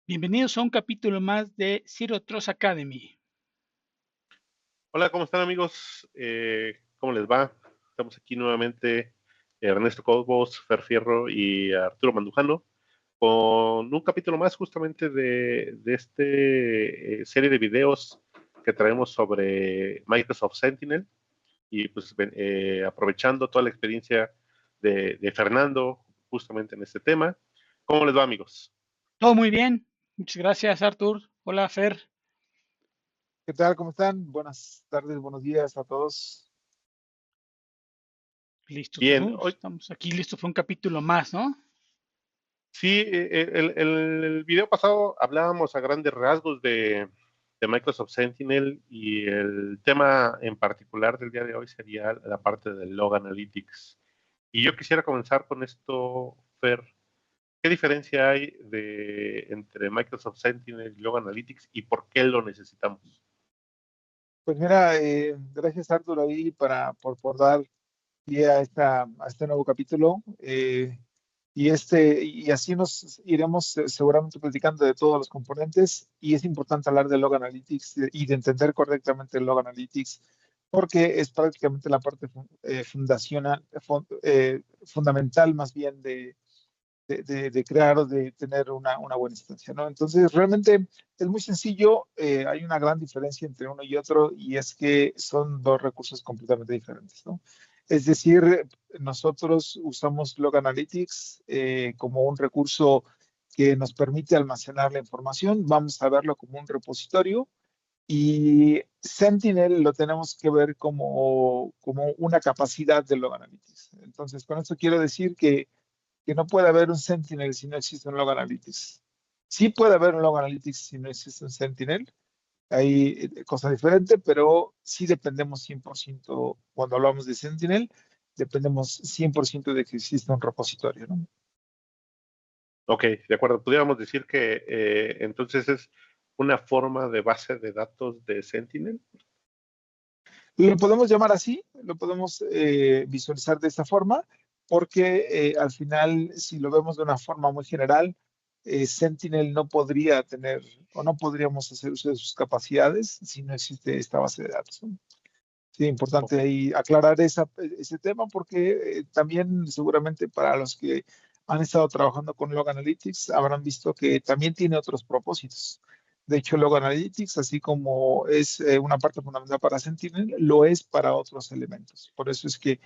Bienvenidos a un capítulo más de Zero Trust Academy. Hola, ¿cómo están amigos? ¿Cómo les va? Estamos aquí nuevamente, Ernesto Cobos, Fer Fierro y Arturo Mandujano, con un capítulo más justamente de este serie de videos que traemos sobre Microsoft Sentinel y pues aprovechando toda la experiencia de Fernando justamente en este tema. ¿Cómo les va, amigos? Todo muy bien. Muchas gracias, Artur. Hola, Fer. ¿Qué tal? ¿Cómo están? Buenas tardes, buenos días a todos. Listos. Pues Bien, hoy estamos aquí listos para un capítulo más, ¿no? sí, el video pasado hablábamos a grandes rasgos de Microsoft Sentinel y el tema en particular del día de hoy sería la parte del Log Analytics. Y yo quisiera comenzar con esto, Fer. ¿Qué diferencia hay entre Microsoft Sentinel y Log Analytics y por qué lo necesitamos? Pues mira, gracias Arthur ahí por dar pie a este nuevo capítulo. Y así nos iremos seguramente platicando de todos los componentes. Y es importante hablar de Log Analytics y de entender correctamente el Log Analytics, porque es prácticamente la parte fundamental más bien de crear o de tener una buena instancia, ¿no? Entonces, realmente es muy sencillo. Hay una gran diferencia entre uno y otro, y es que son dos recursos completamente diferentes, ¿no? Es decir, nosotros usamos Log Analytics como un recurso que nos permite almacenar la información. Vamos a verlo como un repositorio. Y Sentinel lo tenemos que ver como una capacidad de Log Analytics. Entonces, con esto quiero decir que no puede haber un Sentinel si no existe un Log Analytics. Sí puede haber un Log Analytics si no existe un Sentinel. Hay cosa diferente, pero sí dependemos 100%, cuando hablamos de Sentinel, dependemos 100% de que exista un repositorio, ¿no? Ok, de acuerdo. Pudiéramos decir que entonces es una forma de base de datos de Sentinel. Lo podemos llamar así, lo podemos visualizar de esta forma, porque al final, si lo vemos de una forma muy general, Sentinel no podría tener o no podríamos hacer uso de sus capacidades si no existe esta base de datos, ¿no? Sí, Ok. importante ahí aclarar ese tema, porque también seguramente para los que han estado trabajando con Log Analytics habrán visto que también tiene otros propósitos. De hecho, Log Analytics, así como es una parte fundamental para Sentinel, lo es para otros elementos. Por eso es que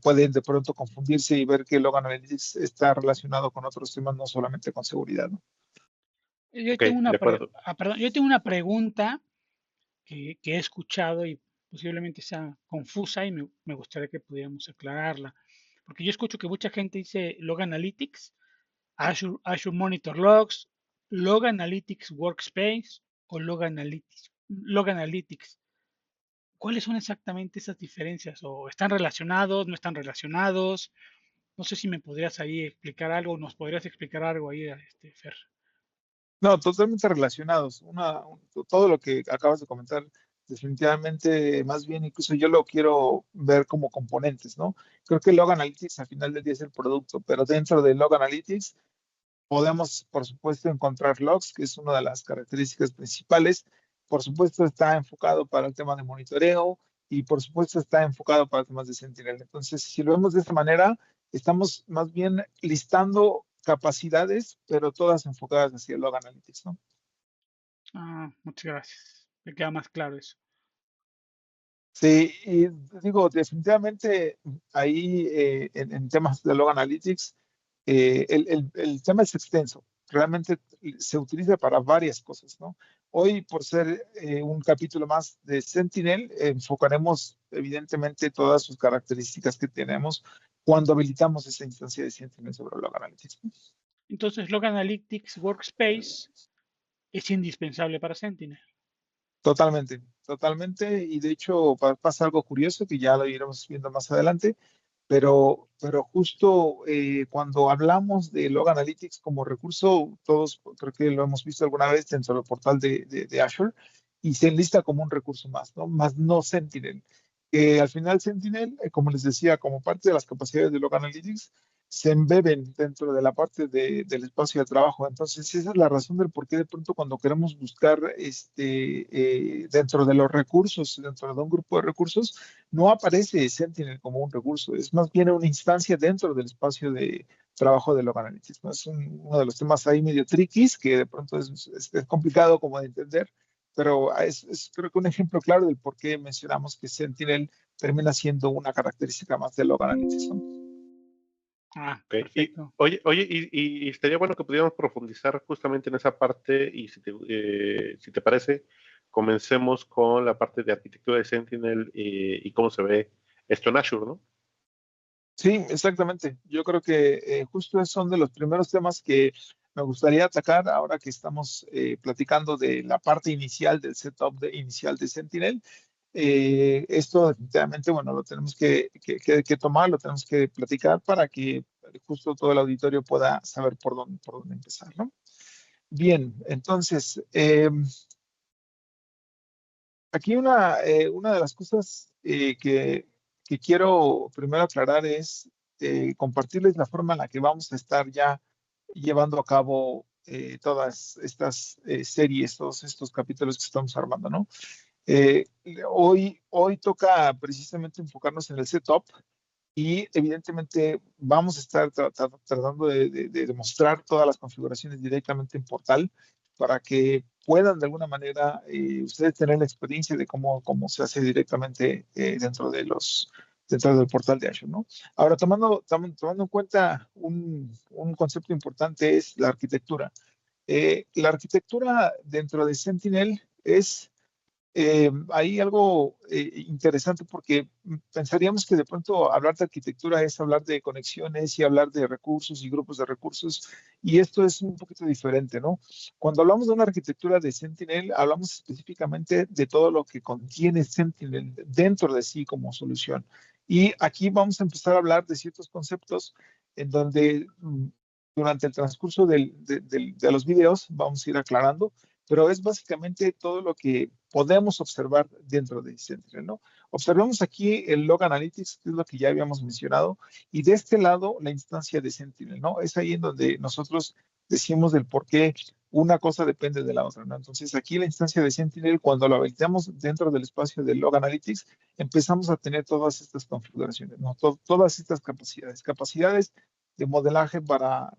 pueden de pronto confundirse y ver que Log Analytics está relacionado con otros temas, no solamente con seguridad, ¿no? Yo Ok, tengo de acuerdo. perdón, yo tengo una pregunta que he escuchado y posiblemente sea confusa y me gustaría que pudiéramos aclararla. Porque yo escucho que mucha gente dice Log Analytics, Azure Monitor Logs, Log Analytics Workspace o Log Analytics. ¿Cuáles son exactamente esas diferencias? ¿O están relacionados, no están relacionados? No sé si me podrías ahí explicar algo, nos podrías explicar algo ahí, Fer. No, totalmente relacionados. Todo lo que acabas de comentar, definitivamente, más bien, incluso yo lo quiero ver como componentes, ¿no? Creo que Log Analytics al final del día es el producto, pero dentro de Log Analytics podemos, por supuesto, encontrar logs, que es una de las características principales. Por supuesto, está enfocado para el tema de monitoreo y, por supuesto, está enfocado para temas de Sentinel. Entonces, si lo vemos de esta manera, estamos más bien listando capacidades, pero todas enfocadas hacia el Log Analytics, ¿no? Ah, muchas gracias. Me queda más claro eso. Sí, y digo, definitivamente ahí en temas de Log Analytics, el tema es extenso. Realmente se utiliza para varias cosas, ¿no? Hoy, por ser un capítulo más de Sentinel, enfocaremos evidentemente todas sus características que tenemos cuando habilitamos esa instancia de Sentinel sobre Log Analytics. Entonces, Log Analytics Workspace es indispensable para Sentinel. Totalmente, totalmente. Y de hecho pasa algo curioso que ya lo iremos viendo más adelante. Pero justo cuando hablamos de Log Analytics como recurso, todos creo que lo hemos visto alguna vez dentro del portal de Azure, y se enlista como un recurso más, ¿no? Más no Sentinel. Al final Sentinel, como les decía, como parte de las capacidades de Log Analytics, se embeben dentro de la parte del espacio de trabajo. Entonces, esa es la razón del por qué de pronto cuando queremos buscar dentro de los recursos, dentro de un grupo de recursos, no aparece Sentinel como un recurso, es más bien una instancia dentro del espacio de trabajo de Log Analytics, ¿no? Es uno de los temas ahí medio triquis que de pronto es complicado como de entender, pero creo que un ejemplo claro del por qué mencionamos que Sentinel termina siendo una característica más de Log Analytics, ¿no? Ah, Okay. perfecto. Oye, y estaría bueno que pudiéramos profundizar justamente en esa parte y si te parece, comencemos con la parte de arquitectura de Sentinel y cómo se ve esto en Azure, ¿no? Sí, exactamente. Yo creo que justo esos son de los primeros temas que me gustaría atacar ahora que estamos platicando de la parte inicial del setup inicial de Sentinel. Esto definitivamente, bueno, lo tenemos que tomar, lo tenemos que platicar para que justo todo el auditorio pueda saber por dónde empezar, ¿no? Bien, entonces, aquí una de las cosas que quiero primero aclarar es compartirles la forma en la que vamos a estar ya llevando a cabo todas estas series, todos estos capítulos que estamos armando, ¿no? Eh, hoy toca precisamente enfocarnos en el setup y evidentemente vamos a estar tratando de demostrar todas las configuraciones directamente en Portal para que puedan de alguna manera ustedes tener la experiencia de cómo se hace directamente dentro del portal de Azure, ¿no? Ahora, tomando en cuenta un concepto importante es la arquitectura. La arquitectura dentro de Sentinel es hay algo interesante porque pensaríamos que de pronto hablar de arquitectura es hablar de conexiones y hablar de recursos y grupos de recursos, y esto es un poquito diferente, ¿no? Cuando hablamos de una arquitectura de Sentinel, hablamos específicamente de todo lo que contiene Sentinel dentro de sí como solución. Y aquí vamos a empezar a hablar de ciertos conceptos en donde durante el transcurso de los videos vamos a ir aclarando, pero es básicamente todo lo que podemos observar dentro de Sentinel, ¿no? Observemos aquí el Log Analytics, que es lo que ya habíamos mencionado, y de este lado la instancia de Sentinel, ¿no? Es ahí en donde nosotros decimos del por qué una cosa depende de la otra, ¿no? Entonces aquí la instancia de Sentinel, cuando lo habilitamos dentro del espacio del Log Analytics, empezamos a tener todas estas configuraciones, ¿no? Todas estas capacidades de modelaje para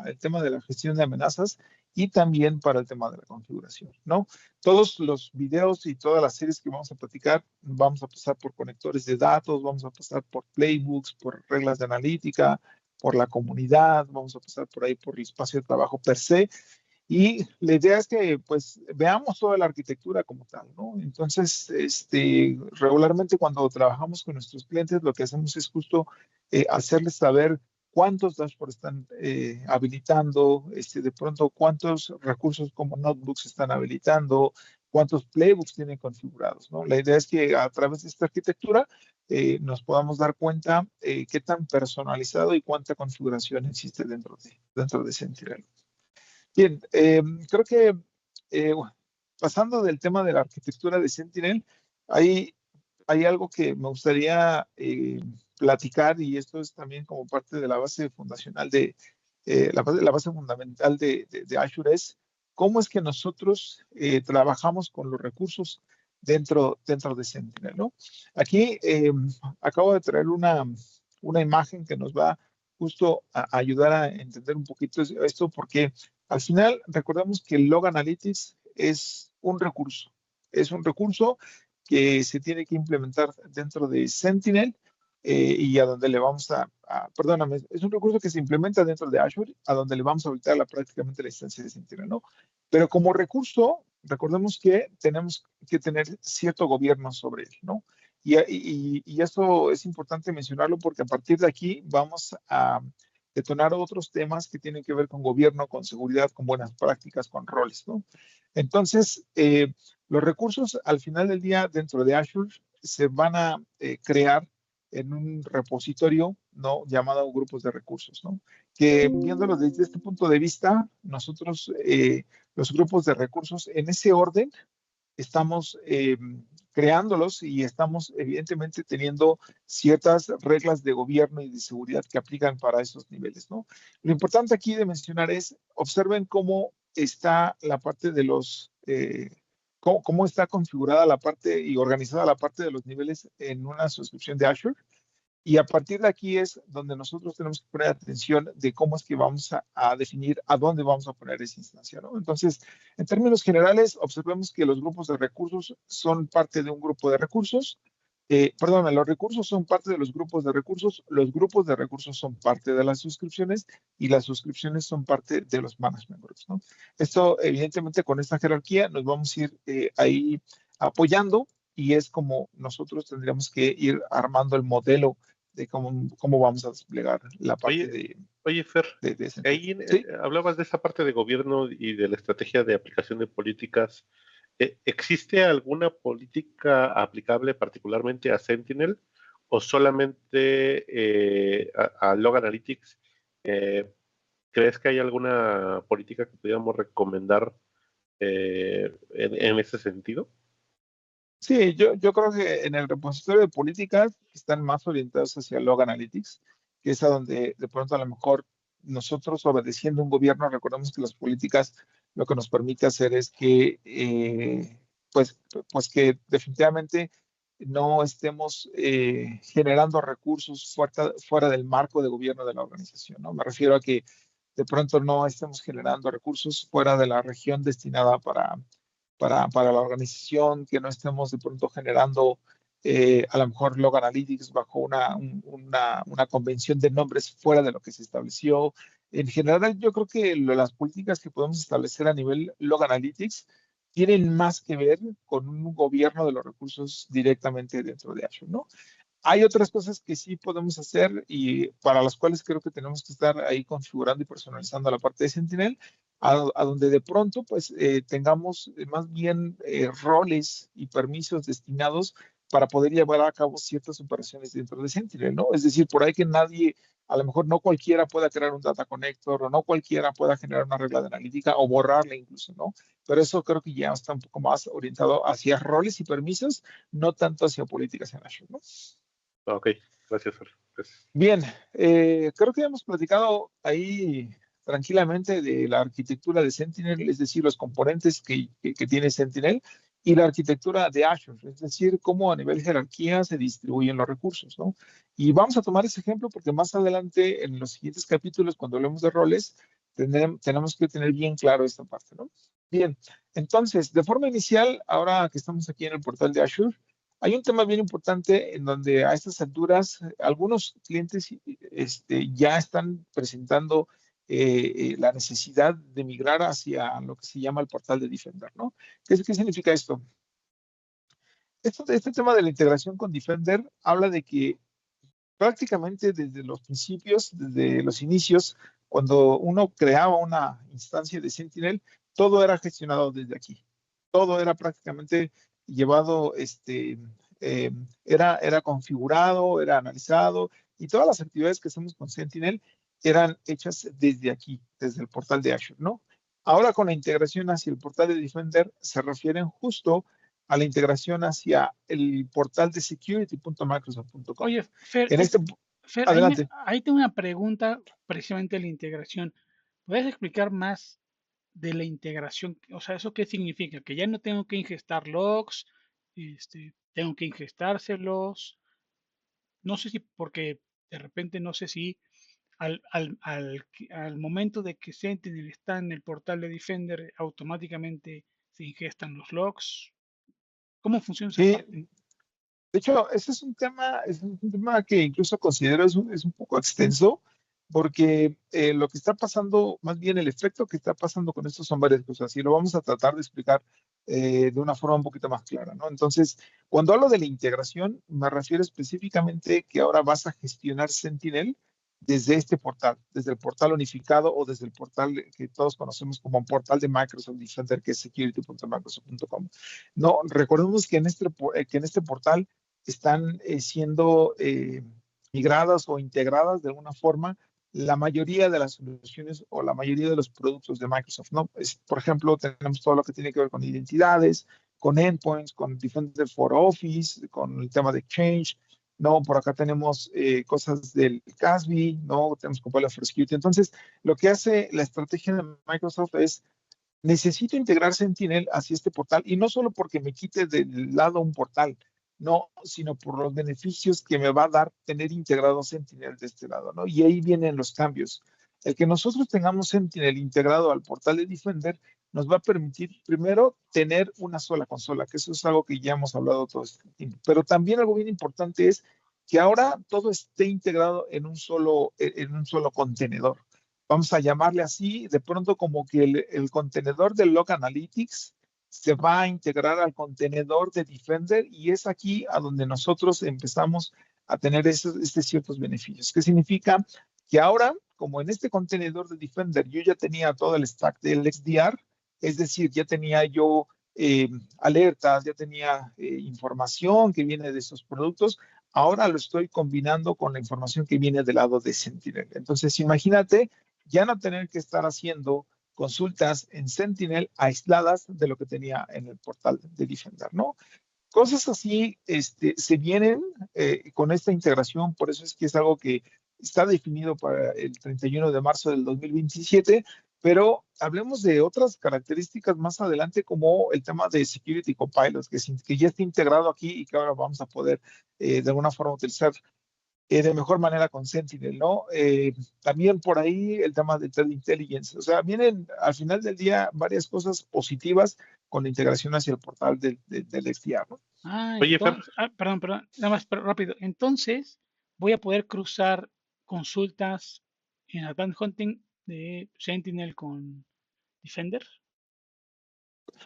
el tema de la gestión de amenazas y también para el tema de la configuración, ¿no? Todos los videos y todas las series que vamos a platicar, vamos a pasar por conectores de datos, vamos a pasar por playbooks, por reglas de analítica, por la comunidad, vamos a pasar por ahí por el espacio de trabajo per se. Y la idea es que pues veamos toda la arquitectura como tal, ¿no? Entonces, regularmente cuando trabajamos con nuestros clientes, lo que hacemos es justo hacerles saber cuántos dashboards están habilitando, de pronto cuántos recursos como notebooks están habilitando, cuántos playbooks tienen configurados, ¿no? La idea es que a través de esta arquitectura nos podamos dar cuenta qué tan personalizado y cuánta configuración existe dentro de Sentinel. Bien, creo que pasando del tema de la arquitectura de Sentinel, hay, hay algo que me gustaría platicar y esto es también como parte de la base fundacional la base fundamental de Azure es cómo es que nosotros trabajamos con los recursos dentro de Sentinel, ¿no? Aquí acabo de traer una imagen que nos va justo a ayudar a entender un poquito esto porque al final recordemos que el Log Analytics es un recurso que se tiene que implementar dentro de Sentinel y a donde le vamos perdóname, es un recurso que se implementa dentro de Azure, a donde le vamos a habilitar prácticamente la instancia de Sentinel, ¿no? Pero como recurso, recordemos que tenemos que tener cierto gobierno sobre él, ¿no? Y eso es importante mencionarlo porque a partir de aquí vamos a detonar otros temas que tienen que ver con gobierno, con seguridad, con buenas prácticas, con roles, ¿no? Entonces, los recursos al final del día dentro de Azure se van a crear en un repositorio, ¿no? Llamado grupos de recursos, ¿no? Que viéndolo desde este punto de vista, nosotros, los grupos de recursos, en ese orden, estamos creándolos y estamos evidentemente teniendo ciertas reglas de gobierno y de seguridad que aplican para esos niveles, ¿no? Lo importante aquí de mencionar es, observen cómo está la parte de los, cómo está configurada la parte y organizada la parte de los niveles en una suscripción de Azure. Y a partir de aquí es donde nosotros tenemos que poner atención de cómo es que vamos a definir a dónde vamos a poner esa instancia, ¿no? Entonces, en términos generales, observemos que los grupos de recursos son parte de un grupo de recursos. Perdón, los recursos son parte de los grupos de recursos son parte de las suscripciones y las suscripciones son parte de los management groups, ¿no? Esto, evidentemente, con esta jerarquía nos vamos a ir ahí apoyando y es como nosotros tendríamos que ir armando el modelo de cómo vamos a desplegar la parte Oye, Fer, de ese. ahí ¿Sí? hablabas de esa parte de gobierno y de la estrategia de aplicación de políticas. ¿Existe alguna política aplicable particularmente a Sentinel o solamente a Log Analytics? ¿Crees que hay alguna política que pudiéramos recomendar en ese sentido? Sí, yo creo que en el repositorio de políticas están más orientados hacia Log Analytics, que es a donde de pronto a lo mejor nosotros obedeciendo un gobierno, recordemos que las políticas lo que nos permite hacer es que, pues que definitivamente no estemos generando recursos fuera del marco de gobierno de la organización, ¿no? Me refiero a que de pronto no estemos generando recursos fuera de la región destinada para la organización, que no estemos de pronto generando a lo mejor Log Analytics bajo una convención de nombres fuera de lo que se estableció. En general, yo creo que las políticas que podemos establecer a nivel Log Analytics tienen más que ver con un gobierno de los recursos directamente dentro de Azure, ¿no? Hay otras cosas que sí podemos hacer y para las cuales creo que tenemos que estar ahí configurando y personalizando la parte de Sentinel, a donde de pronto pues tengamos más bien roles y permisos destinados para poder llevar a cabo ciertas operaciones dentro de Sentinel, ¿no? Es decir, por ahí que nadie, a lo mejor no cualquiera pueda crear un data connector o no cualquiera pueda generar una regla de analítica o borrarla incluso, ¿no? Pero eso creo que ya está un poco más orientado hacia roles y permisos, no tanto hacia políticas en Azure, ¿no? Ok, gracias, Fer. Gracias. Bien, creo que hemos platicado ahí tranquilamente de la arquitectura de Sentinel, es decir, los componentes que tiene Sentinel y la arquitectura de Azure, es decir, cómo a nivel jerarquía se distribuyen los recursos, ¿no? Y vamos a tomar ese ejemplo porque más adelante en los siguientes capítulos, cuando hablemos de roles, tenemos que tener bien claro esta parte, ¿no? Bien, entonces, de forma inicial, ahora que estamos aquí en el portal de Azure, hay un tema bien importante en donde a estas alturas algunos clientes ya están presentando la necesidad de migrar hacia lo que se llama el portal de Defender, ¿no? ¿Qué significa esto? Este tema de la integración con Defender habla de que prácticamente desde los principios, desde los inicios, cuando uno creaba una instancia de Sentinel, todo era gestionado desde aquí. Todo era prácticamente llevado, era configurado, era analizado y todas las actividades que hacemos con Sentinel eran hechas desde aquí, desde el portal de Azure, ¿no? Ahora con la integración hacia el portal de Defender se refieren justo a la integración hacia el portal de security.microsoft.com. Oye, Fer, Fer, adelante. ahí tengo una pregunta precisamente de la integración. ¿Puedes explicar más de la integración? O sea, ¿eso qué significa? Que ya no tengo que ingestar logs, tengo que ingestárselos. No sé si, porque de repente no sé si al momento de que Sentinel está en el portal de Defender, automáticamente se ingestan los logs. ¿Cómo funciona esa Sí, parte? de hecho, ese es un tema que incluso considero es un poco extenso, porque lo que está pasando, más bien el efecto que está pasando con esto son varias cosas, y lo vamos a tratar de explicar de una forma un poquito más clara, ¿no? Entonces, cuando hablo de la integración, me refiero específicamente que ahora vas a gestionar Sentinel desde este portal, desde el portal unificado o desde el portal que todos conocemos como un portal de Microsoft Defender, que es security.microsoft.com. No, recordemos que que en este portal están siendo migradas o integradas de alguna forma la mayoría de las soluciones o la mayoría de los productos de Microsoft, ¿no? Por ejemplo, tenemos todo lo que tiene que ver con identidades, con endpoints, con Defender for Office, con el tema de Exchange, ¿no? Por acá tenemos cosas del CASB, ¿no? Tenemos Copilot for Security. Entonces, lo que hace la estrategia de Microsoft es, necesito integrar Sentinel hacia este portal, y no solo porque me quite del lado un portal, no, sino por los beneficios que me va a dar tener integrado Sentinel de este lado, ¿no? Y ahí vienen los cambios. El que nosotros tengamos Sentinel integrado al portal de Defender nos va a permitir, primero, tener una sola consola, que eso es algo que ya hemos hablado todo este tiempo. Pero también algo bien importante es que ahora todo esté integrado en un solo contenedor. Vamos a llamarle así, de pronto como que el contenedor de Log Analytics se va a integrar al contenedor de Defender, y es aquí a donde nosotros empezamos a tener ciertos beneficios. ¿Qué significa? Que ahora, como en este contenedor de Defender yo ya tenía todo el stack del XDR, es decir, ya tenía yo alertas, ya tenía información que viene de esos productos, ahora lo estoy combinando con la información que viene del lado de Sentinel. Entonces, imagínate ya no tener que estar haciendo consultas en Sentinel aisladas de lo que tenía en el portal de Defender, ¿no? Cosas así se vienen con esta integración, por eso es que es algo que está definido para el 31 de marzo del 2027, pero hablemos de otras características más adelante, como el tema de Security Copilot, que ya está integrado aquí y que ahora vamos a poder de alguna forma utilizar de mejor manera con Sentinel, ¿no? También por ahí el tema de Threat Intelligence. O sea, vienen al final del día varias cosas positivas con la integración hacia el portal del XDR, ¿no? Oye, Fer, Perdón, nada más rápido. Entonces, voy a poder cruzar consultas en Advanced Hunting de Sentinel con Defender.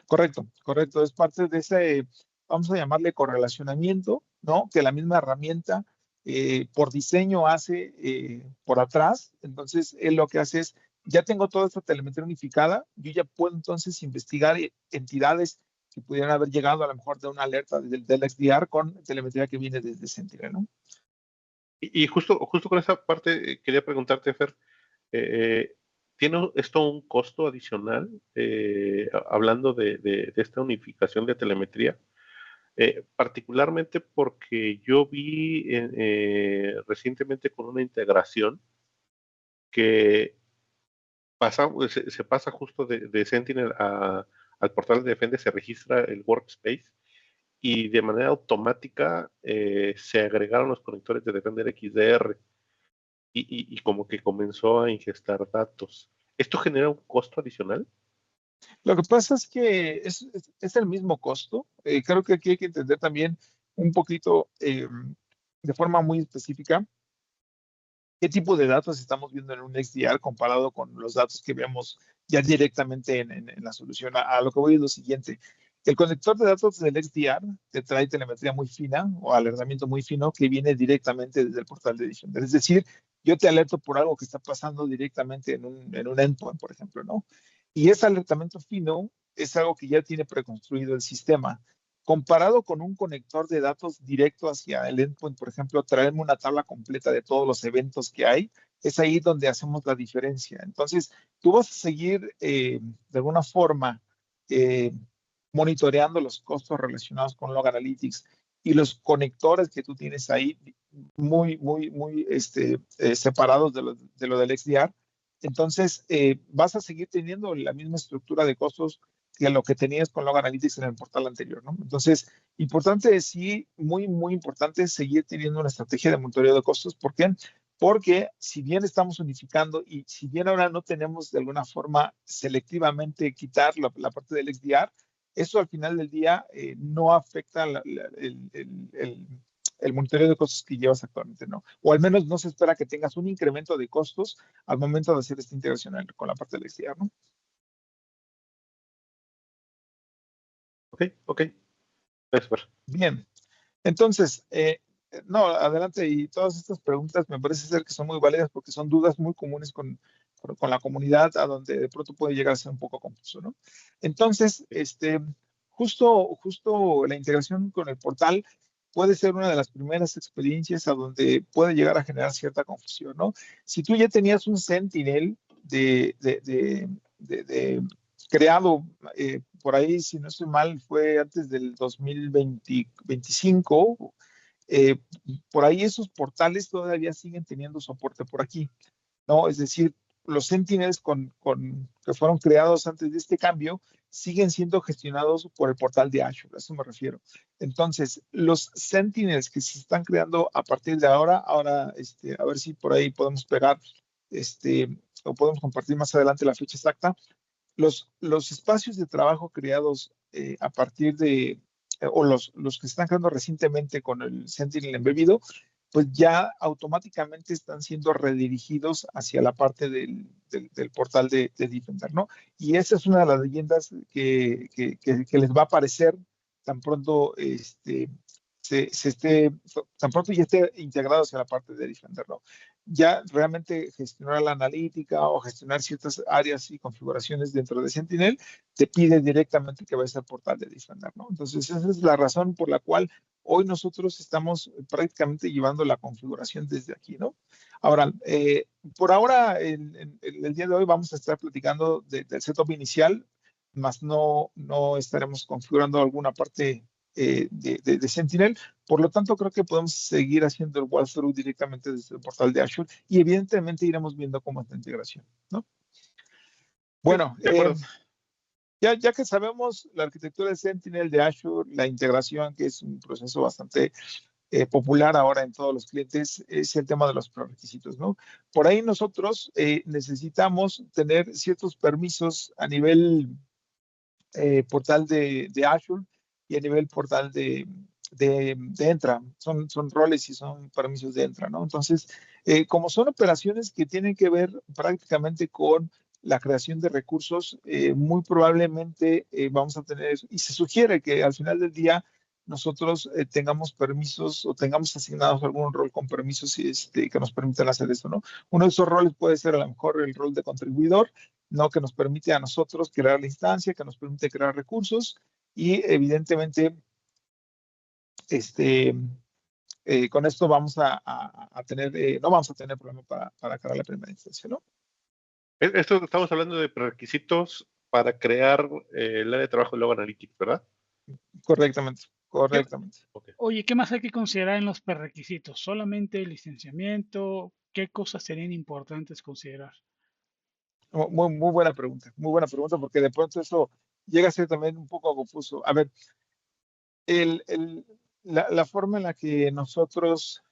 Correcto, correcto. Es parte de ese, vamos a llamarle correlacionamiento, ¿no? Que la misma herramienta por diseño hace por atrás. Entonces, él lo que hace es, ya tengo toda esta telemetría unificada, yo ya puedo entonces investigar entidades que pudieran haber llegado a lo mejor de una alerta del XDR con telemetría que viene desde Sentinel, ¿no? y justo con esa parte quería preguntarte, Fer, eh, ¿tiene esto un costo adicional? Hablando de esta unificación de telemetría, particularmente porque yo vi recientemente con una integración que se pasa justo de Sentinel al portal de Defender, se registra el workspace y de manera automática se agregaron los conectores de Defender XDR y como que comenzó a ingestar datos. ¿Esto genera un costo adicional? Lo que pasa es que es el mismo costo. Creo que aquí hay que entender también un poquito de forma muy específica qué tipo de datos estamos viendo en un XDR comparado con los datos que vemos ya directamente en la solución. A lo que voy es lo siguiente. El conector de datos del XDR te trae telemetría muy fina o alertamiento muy fino que viene directamente desde el portal de Defender. Es decir, yo te alerto por algo que está pasando directamente en un endpoint, por ejemplo, ¿no? Y ese alertamiento fino es algo que ya tiene preconstruido el sistema. Comparado con un conector de datos directo hacia el endpoint, por ejemplo, traerme una tabla completa de todos los eventos que hay, es ahí donde hacemos la diferencia. Entonces, tú vas a seguir de alguna forma eh, monitoreando los costos relacionados con Log Analytics y los conectores que tú tienes ahí muy separados de lo del XDR. Entonces, vas a seguir teniendo la misma estructura de costos que lo que tenías con Log Analytics en el portal anterior, ¿no? Entonces, importante, sí, muy importante seguir teniendo una estrategia de monitoreo de costos. ¿Por qué? Porque si bien estamos unificando y si bien ahora no tenemos de alguna forma selectivamente quitar la parte del XDR, eso al final del día no afecta el monitoreo de costos que llevas actualmente, ¿no? O al menos no se espera que tengas un incremento de costos al momento de hacer esta integración con la parte del XDR, ¿no? Ok. Gracias. Bien, entonces, no, adelante, y todas estas preguntas me parece ser que son muy válidas porque son dudas muy comunes con la comunidad, a donde de pronto puede llegar a ser un poco confuso, ¿no? Entonces, justo la integración con el portal puede ser una de las primeras experiencias a donde puede llegar a generar cierta confusión, ¿no? Si tú ya tenías un Sentinel de creado por ahí, si no estoy mal, fue antes del 2025. eh, por ahí esos portales todavía siguen teniendo soporte por aquí, ¿no? Es decir, los Sentinels que fueron creados antes de este cambio siguen siendo gestionados por el portal de Azure, a eso me refiero. Entonces, los Sentinels que se están creando a partir de ahora, a ver si por ahí podemos pegar, o podemos compartir más adelante la fecha exacta. Los espacios de trabajo creados a partir de, o los que se están creando recientemente con el Sentinel embebido, pues ya automáticamente están siendo redirigidos hacia la parte del portal de Defender, ¿no? Y esa es una de las leyendas que les va a aparecer tan pronto tan pronto ya esté integrado hacia la parte de Defender, ¿no? Ya realmente gestionar la analítica o gestionar ciertas áreas y configuraciones dentro de Sentinel te pide directamente que vayas al portal de Defender, ¿no? Entonces, esa es la razón por la cual hoy nosotros estamos prácticamente llevando la configuración desde aquí, ¿no? Ahora, por ahora, el día de hoy vamos a estar platicando del setup inicial, más no estaremos configurando alguna parte de Sentinel. Por lo tanto, creo que podemos seguir haciendo el walkthrough directamente desde el portal de Azure y evidentemente iremos viendo cómo es la integración, ¿no? Bueno, De acuerdo. ya que sabemos la arquitectura de Sentinel de Azure, la integración, que es un proceso bastante popular ahora en todos los clientes, es el tema de los prerequisitos, ¿no? Por ahí nosotros necesitamos tener ciertos permisos a nivel portal de Azure y a nivel portal de Entra. Son roles y son permisos de Entra, ¿no? Entonces, como son operaciones que tienen que ver prácticamente con la creación de recursos, muy probablemente vamos a tener, y se sugiere que al final del día nosotros tengamos permisos o tengamos asignados algún rol con permisos que nos permitan hacer esto, ¿no? Uno de esos roles puede ser a lo mejor el rol de contribuidor, ¿no? Que nos permite a nosotros crear la instancia, que nos permite crear recursos y evidentemente este, con esto vamos a tener, no vamos a tener problema para crear la primera instancia, ¿no? Esto estamos hablando de prerequisitos para crear el área de trabajo de Log Analytics, ¿verdad? Correctamente, ¿Qué- correctamente. Ok. Oye, ¿qué más hay que considerar en los prerequisitos? ¿Solamente el licenciamiento? ¿Qué cosas serían importantes considerar? Muy muy buena pregunta, porque de pronto eso llega a ser también un poco confuso. A ver, el, el, la forma en la que nosotros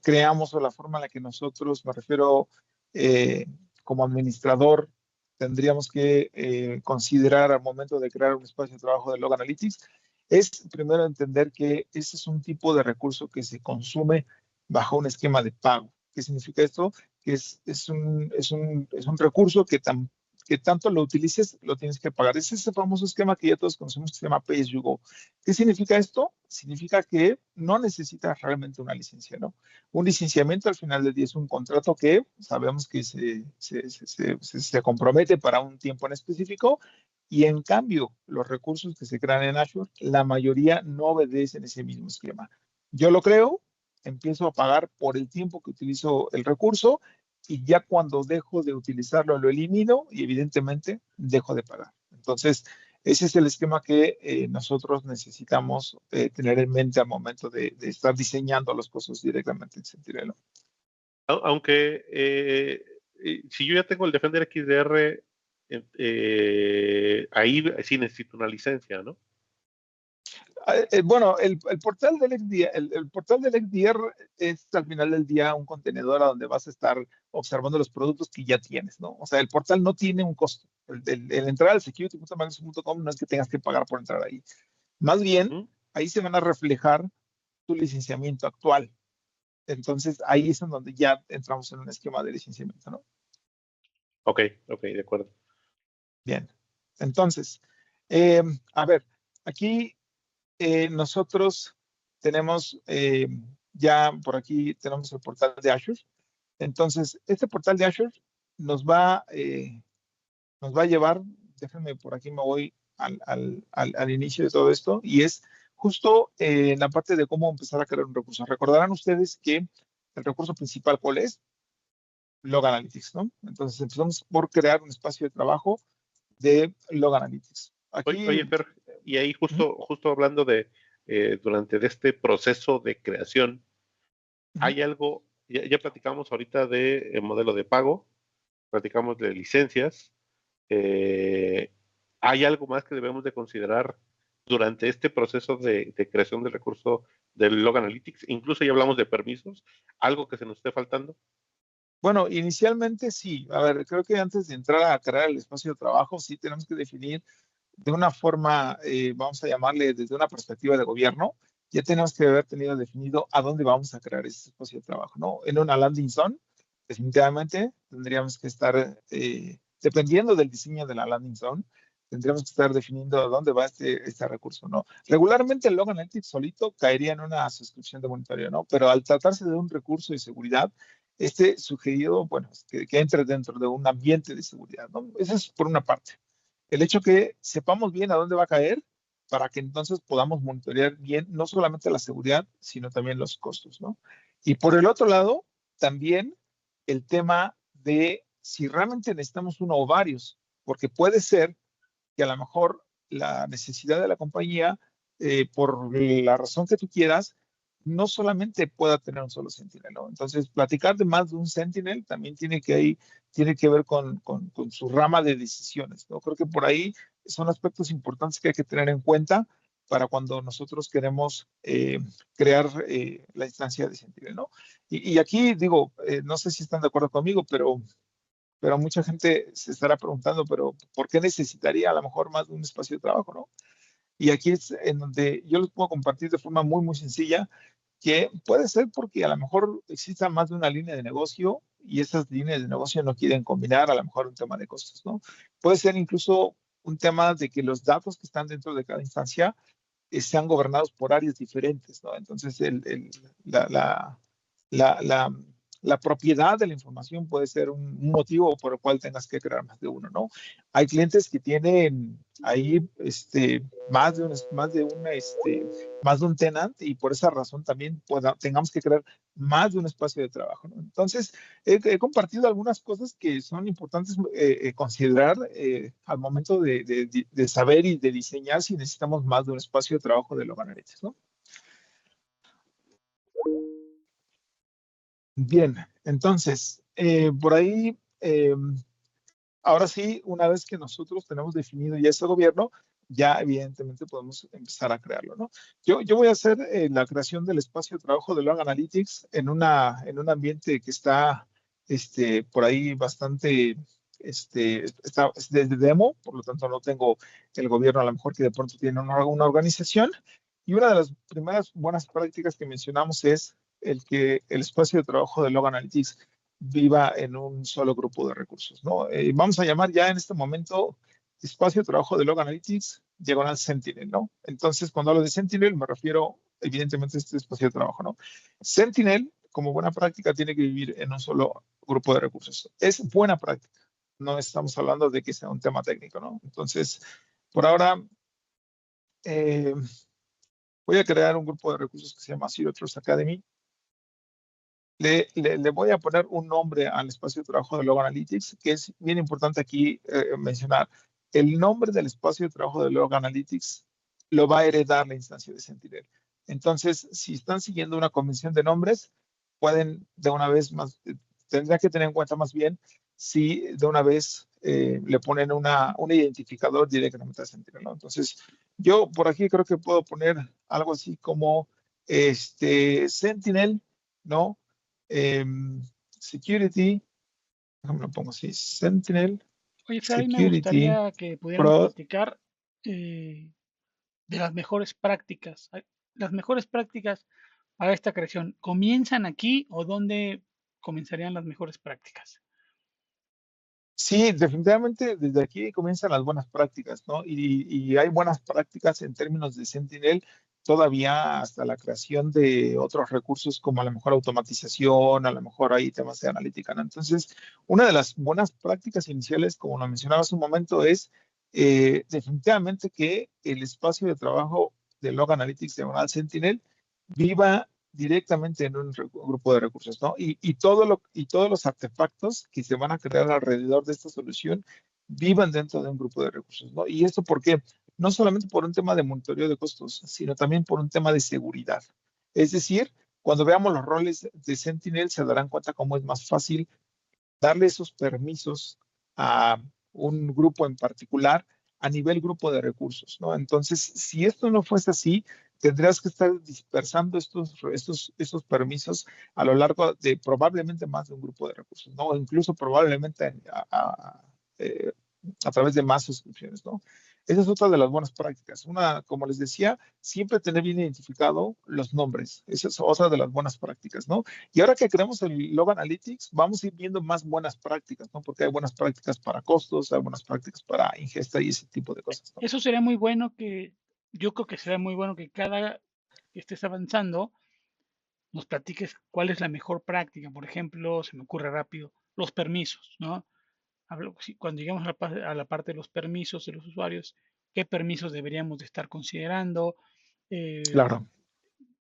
creamos o la forma en la que nosotros, me refiero eh, como administrador, tendríamos que considerar al momento de crear un espacio de trabajo de Log Analytics, es primero entender que ese es un tipo de recurso que se consume bajo un esquema de pago. ¿Qué significa esto? Que es un recurso que tanto lo utilices, lo tienes que pagar. Es ese famoso esquema que ya todos conocemos que se llama Pay as you go. ¿Qué significa esto? Significa que no necesitas realmente una licencia, ¿no? Un licenciamiento al final del día es un contrato que sabemos que se compromete para un tiempo en específico y en cambio los recursos que se crean en Azure, la mayoría no obedecen ese mismo esquema. Yo lo creo, empiezo a pagar por el tiempo que utilizo el recurso y ya cuando dejo de utilizarlo lo elimino y evidentemente dejo de pagar. Entonces, ese es el esquema que nosotros necesitamos tener en mente al momento de estar diseñando las cosas directamente en Sentinel. Aunque si yo ya tengo el Defender XDR, ahí sí necesito una licencia, ¿no? Bueno, el portal del XDR, el portal del XDR es al final del día un contenedor a donde vas a estar observando los productos que ya tienes, ¿no? O sea, el portal no tiene un costo. El entrar al security.microsoft.com no es que tengas que pagar por entrar ahí. Más bien, ¿Mm? ahí se van a reflejar tu licenciamiento actual. Entonces, ahí es en donde ya entramos en un esquema de licenciamiento, ¿no? Ok, de acuerdo. Bien. Entonces, a ver, aquí nosotros tenemos ya por aquí tenemos el portal de Azure. Entonces, este portal de Azure nos va, nos va a llevar, déjenme por aquí me voy al inicio de todo esto, y es justo en la parte de cómo empezar a crear un recurso. Recordarán ustedes que el recurso principal, ¿cuál es? Log Analytics, ¿no? Entonces empezamos por crear un espacio de trabajo de Log Analytics. Aquí, Oye, Fer, y ahí ujú, justo hablando de, durante de este proceso de creación, ujú. hay algo, ya platicamos ahorita de modelo de pago, platicamos de licencias, eh, ¿hay algo más que debemos de considerar durante este proceso de creación del recurso del Log Analytics? Incluso ya hablamos de permisos, algo que se nos esté faltando. Bueno, inicialmente sí. A ver, creo que antes de entrar a crear el espacio de trabajo, sí tenemos que definir de una forma, vamos a llamarle desde una perspectiva de gobierno, ya tenemos que haber tenido definido a dónde vamos a crear ese espacio de trabajo, ¿no? En una landing zone, definitivamente tendríamos que estar, dependiendo del diseño de la landing zone, tendríamos que estar definiendo a dónde va este recurso, ¿no? Regularmente el Log Analytics solito caería en una suscripción de monitoreo, ¿no? Pero al tratarse de un recurso de seguridad, este sugerido, bueno, es que entre dentro de un ambiente de seguridad, ¿no? Eso es por una parte. El hecho que sepamos bien a dónde va a caer para que entonces podamos monitorear bien no solamente la seguridad, sino también los costos, ¿no? Y por el otro lado, también el tema de si realmente necesitamos uno o varios, porque puede ser que a lo mejor la necesidad de la compañía, por la razón que tú quieras, no solamente pueda tener un solo Sentinel, ¿no? Entonces, platicar de más de un Sentinel también tiene que ver con su rama de decisiones, ¿no? Creo que por ahí son aspectos importantes que hay que tener en cuenta para cuando nosotros queremos crear la instancia de Sentinel, ¿no? Y aquí digo, no sé si están de acuerdo conmigo, pero mucha gente se estará preguntando, pero ¿por qué necesitaría a lo mejor más de un espacio de trabajo, no? Y aquí es en donde yo les puedo compartir de forma muy, muy sencilla que puede ser porque a lo mejor exista más de una línea de negocio y esas líneas de negocio no quieren combinar a lo mejor un tema de costos, ¿no? Puede ser incluso un tema de que los datos que están dentro de cada instancia sean gobernados por áreas diferentes, ¿no? Entonces, la, la, la propiedad de la información puede ser un motivo por el cual tengas que crear más de uno, ¿no? Hay clientes que tienen ahí más de un tenant y por esa razón también tengamos que crear más de un espacio de trabajo, ¿no? Entonces, he compartido algunas cosas que son importantes considerar al momento de saber y de diseñar si necesitamos más de un espacio de trabajo de Log Analytics, ¿no? Bien, entonces, por ahí, ahora sí, una vez que nosotros tenemos definido ya ese gobierno, ya evidentemente podemos empezar a crearlo, ¿no? Yo voy a hacer la creación del espacio de trabajo de Log Analytics en un ambiente que está por ahí bastante, es de demo, por lo tanto no tengo el gobierno a lo mejor que de pronto tiene una organización. Y una de las primeras buenas prácticas que mencionamos es el que el espacio de trabajo de Log Analytics viva en un solo grupo de recursos, ¿no? Vamos a llamar ya en este momento espacio de trabajo de Log Analytics diagonal Sentinel, ¿no? Entonces, cuando hablo de Sentinel, me refiero evidentemente a este espacio de trabajo, ¿no? Sentinel, como buena práctica, tiene que vivir en un solo grupo de recursos. Es buena práctica. No estamos hablando de que sea un tema técnico, ¿no? Entonces, por ahora, eh, voy a crear un grupo de recursos que se llama Zero Trust Academy. Le voy a poner un nombre al espacio de trabajo de Log Analytics, que es bien importante aquí mencionar. El nombre del espacio de trabajo de Log Analytics lo va a heredar la instancia de Sentinel. Entonces, si están siguiendo una convención de nombres, pueden de una vez más, tendrán que tener en cuenta más bien si de una vez le ponen un identificador directamente a Sentinel, ¿no? Entonces, yo por aquí creo que puedo poner algo así como Sentinel, ¿no? Security, déjame lo pongo así, Sentinel, Oye, Fer, ahí me Security, gustaría que pudiéramos Pro. platicar de las mejores prácticas. Las mejores prácticas para esta creación, ¿comienzan aquí o dónde comenzarían las mejores prácticas? Sí, definitivamente desde aquí comienzan las buenas prácticas, ¿no? Y hay buenas prácticas en términos de Sentinel todavía hasta la creación de otros recursos como a lo mejor automatización, a lo mejor hay temas de analítica, ¿no? Entonces, una de las buenas prácticas iniciales, como lo mencionaba hace un momento, es definitivamente que el espacio de trabajo de Log Analytics diagonal Sentinel viva directamente en un grupo de recursos, ¿no? Y todos los artefactos que se van a crear alrededor de esta solución vivan dentro de un grupo de recursos, ¿no? ¿Y esto por qué? No solamente por un tema de monitoreo de costos, sino también por un tema de seguridad. Es decir, cuando veamos los roles de Sentinel, se darán cuenta cómo es más fácil darle esos permisos a un grupo en particular a nivel grupo de recursos, ¿no? Entonces, si esto no fuese así, tendrías que estar dispersando estos permisos a lo largo de probablemente más de un grupo de recursos, ¿no? O incluso probablemente a través de más suscripciones, ¿no? Esa es otra de las buenas prácticas. Una, como les decía, siempre tener bien identificado los nombres. Esa es otra de las buenas prácticas, ¿no? Y ahora que creamos el Log Analytics, vamos a ir viendo más buenas prácticas, ¿no? Porque hay buenas prácticas para costos, hay buenas prácticas para ingesta y ese tipo de cosas, ¿no? Eso sería muy bueno yo creo que sería muy bueno que cada que estés avanzando, nos platiques cuál es la mejor práctica. Por ejemplo, se me ocurre rápido, los permisos, ¿no? Cuando lleguemos a la parte de los permisos de los usuarios, ¿qué permisos deberíamos de estar considerando? Eh, Claro.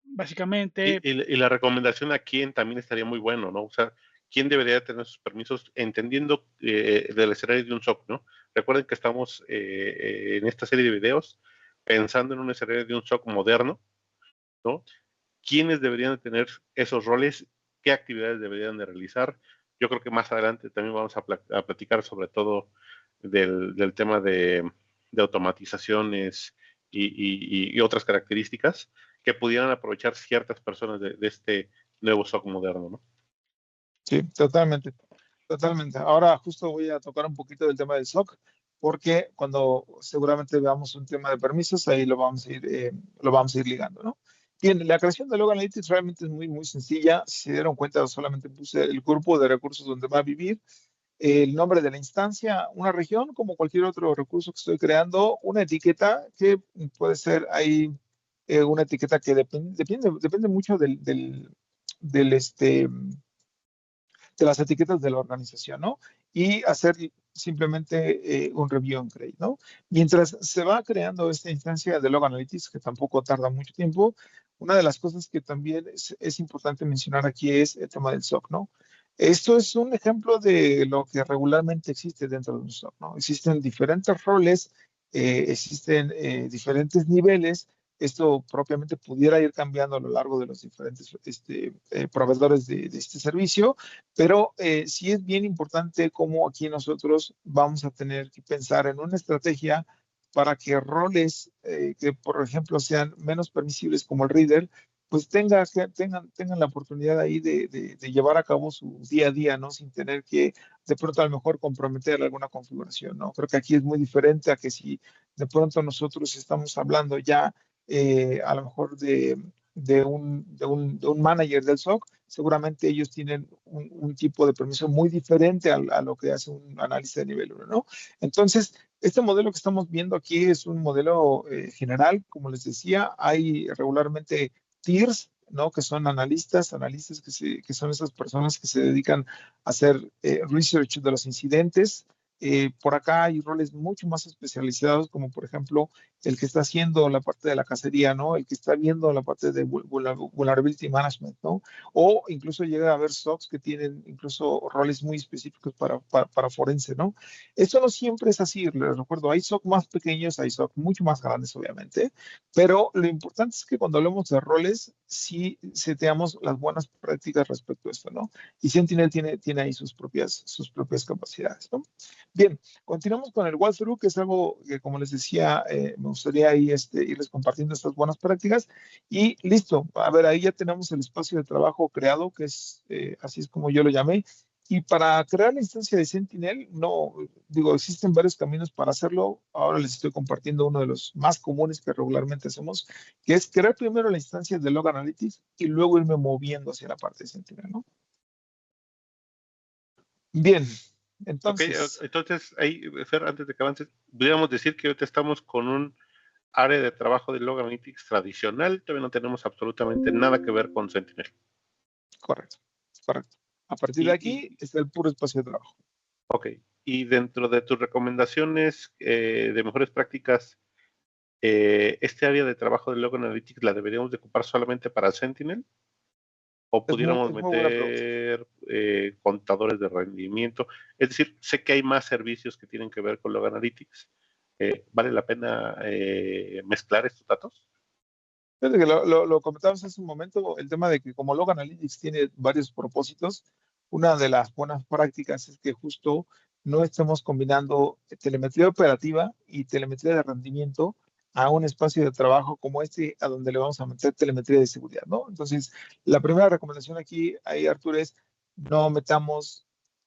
Básicamente, Y la recomendación a quién también estaría muy bueno, ¿no? O sea, quién debería tener sus permisos, entendiendo del escenario de un SOC, ¿no? Recuerden que estamos en esta serie de videos pensando en un escenario de un SOC moderno, ¿no? ¿Quiénes deberían de tener esos roles? ¿Qué actividades deberían de realizar? Yo creo que más adelante también vamos a platicar sobre todo del tema de automatizaciones y otras características que pudieran aprovechar ciertas personas de este nuevo SOC moderno, ¿no? Sí, totalmente. Totalmente. Ahora justo voy a tocar un poquito del tema del SOC, porque cuando seguramente veamos un tema de permisos, ahí lo vamos a ir ligando, ¿no? Bien, la creación de Log Analytics realmente es muy, muy sencilla. Si se dieron cuenta, solamente puse el grupo de recursos donde va a vivir, el nombre de la instancia, una región, como cualquier otro recurso que estoy creando, una etiqueta que puede ser ahí una etiqueta que depende mucho de las etiquetas de la organización, ¿no? Y hacer simplemente un review and create, ¿no? Mientras se va creando esta instancia de Log Analytics, que tampoco tarda mucho tiempo, una de las cosas que también es importante mencionar aquí es el tema del SOC, ¿no? Esto es un ejemplo de lo que regularmente existe dentro de un SOC, ¿no? Existen diferentes roles, existen diferentes niveles. Esto propiamente pudiera ir cambiando a lo largo de los diferentes proveedores de este servicio, pero sí es bien importante cómo aquí nosotros vamos a tener que pensar en una estrategia para que roles que, por ejemplo, sean menos permisibles como el reader, pues tengan la oportunidad ahí de llevar a cabo su día a día, ¿no? Sin tener que de pronto a lo mejor comprometer alguna configuración, ¿no? Creo que aquí es muy diferente a que si de pronto nosotros estamos hablando ya a lo mejor de un manager del SOC, seguramente ellos tienen un tipo de permiso muy diferente a lo que hace un analista de nivel 1, ¿no? Entonces, este modelo que estamos viendo aquí es un modelo general, como les decía, hay regularmente tiers, ¿no? Que son analistas que son esas personas que se dedican a hacer research de los incidentes. Por acá hay roles mucho más especializados, como por ejemplo el que está haciendo la parte de la cacería, ¿no? El que está viendo la parte de vulnerability management, ¿no? O incluso llega a haber SOCs que tienen incluso roles muy específicos para forense, ¿no? Esto no siempre es así, les recuerdo, hay SOC más pequeños, hay SOC mucho más grandes, obviamente, pero lo importante es que cuando hablemos de roles, sí seteamos las buenas prácticas respecto a esto, ¿no? Y Sentinel tiene ahí sus propias capacidades, ¿no? Bien, continuamos con el walkthrough, que es algo que, como les decía, me gustaría ahí, irles compartiendo estas buenas prácticas. Y listo, a ver, ahí ya tenemos el espacio de trabajo creado, que es, así es como yo lo llamé. Y para crear la instancia de Sentinel, no, digo, existen varios caminos para hacerlo. Ahora les estoy compartiendo uno de los más comunes que regularmente hacemos, que es crear primero la instancia de Log Analytics y luego irme moviendo hacia la parte de Sentinel, ¿no? Bien, Ok, entonces, entonces ahí, Fer, antes de que avances, podríamos decir que ahorita estamos con un área de trabajo de Log Analytics tradicional, todavía no tenemos absolutamente nada que ver con Sentinel. correcto, correcto. A partir de Y, aquí está el puro espacio de trabajo. ok, y dentro de tus recomendaciones de mejores prácticas, este área de trabajo de Log Analytics la deberíamos de ocupar solamente para Sentinel. ¿O pudiéramos Es muy buena pregunta. meter contadores de rendimiento? Es decir, sé que hay más servicios que tienen que ver con Log Analytics. ¿Vale la pena mezclar estos datos? Fíjate que lo comentábamos hace un momento, el tema de que como Log Analytics tiene varios propósitos, una de las buenas prácticas es que justo no estemos combinando telemetría operativa y telemetría de rendimiento a un espacio de trabajo como este, a donde le vamos a meter telemetría de seguridad, ¿no? Entonces, la primera recomendación aquí, ahí, Arturo, es no metamos